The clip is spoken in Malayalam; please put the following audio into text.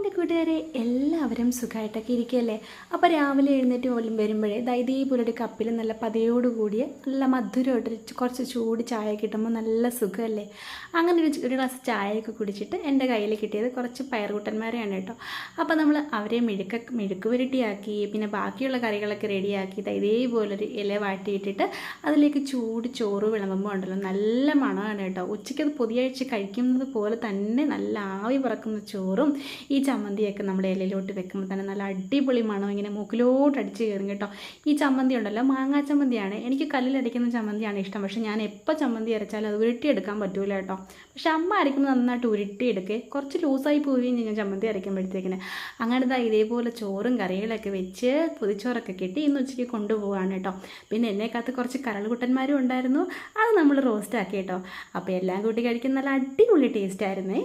എൻ്റെ കൂട്ടുകാരെ എല്ലാവരും സുഖമായിട്ടൊക്കെ ഇരിക്കുകയല്ലേ. അപ്പോൾ രാവിലെ എഴുന്നേറ്റ് പോലും വരുമ്പോഴേ ഇതേപോലെ ഒരു കപ്പിൽ നല്ല പതയോട് കൂടിയ നല്ല മധുരമായിട്ട് കുറച്ച് ചൂട് ചായ കിട്ടുമ്പോൾ നല്ല സുഖമല്ലേ. അങ്ങനെ ഒരു ഗ്ലാസ് ചായയൊക്കെ കുടിച്ചിട്ട് എൻ്റെ കയ്യിൽ കിട്ടിയത് കുറച്ച് പയറുകൂട്ടന്മാരെയാണ് കേട്ടോ. അപ്പോൾ നമ്മൾ അവരെ മെഴുക്ക് പുരട്ടിയാക്കി, പിന്നെ ബാക്കിയുള്ള കറികളൊക്കെ റെഡിയാക്കി ഇതേപോലൊരു ഇല വാട്ടിയിട്ടിട്ട് അതിലേക്ക് ചൂട് ചോറ് വിളമ്പുമ്പോൾ ഉണ്ടല്ലോ നല്ല മണമാണ് കേട്ടോ. ഉച്ചയ്ക്ക് അത് പൊതിയഴിച്ച് കഴിക്കുന്നത് പോലെ തന്നെ നല്ല ആവി പറക്കുന്ന ചോറും ഈ ചമ്മന്തിയൊക്കെ നമ്മുടെ ഇലയിലോട്ട് വെക്കുമ്പോൾ തന്നെ നല്ല അടിപൊളി മണം ഇങ്ങനെ മൂക്കിലോട്ട് അടിച്ച് കയറും കേട്ടോ. ഈ ചമ്മന്തി ഉണ്ടല്ലോ മാങ്ങാ ചമ്മന്തിയാണ്. എനിക്ക് കല്ലിലടിക്കുന്ന ചമ്മന്തിയാണ് ഇഷ്ടം. പക്ഷേ ഞാൻ എപ്പോൾ ചമ്മന്തി അരച്ചാലും അത് ഉരുട്ടിയെടുക്കാൻ പറ്റൂല കേട്ടോ. പക്ഷെ അമ്മ അരയ്ക്കുമ്പോൾ നന്നായിട്ട് ഉരുട്ടിയെടുക്കേ, കുറച്ച് ലൂസായി പോവുകയും ഞാൻ ചമ്മന്തി അരയ്ക്കുമ്പോഴത്തേക്കിന്. അങ്ങനെ ഇതേപോലെ ചോറും കറികളൊക്കെ വെച്ച് പൊതിച്ചോറൊക്കെ കെട്ടി ഇന്ന് ഉച്ചയ്ക്ക് കൊണ്ടുപോവാണ് കേട്ടോ. പിന്നെ എന്നെക്കകത്ത് കുറച്ച് കരളുകുട്ടന്മാരും ഉണ്ടായിരുന്നു, അത് നമ്മൾ റോസ്റ്റ് ആക്കി കേട്ടോ. അപ്പോൾ എല്ലാം കൂട്ടി കഴിക്കുന്ന നല്ല അടിപൊളി ടേസ്റ്റ് ആയിരുന്നേ.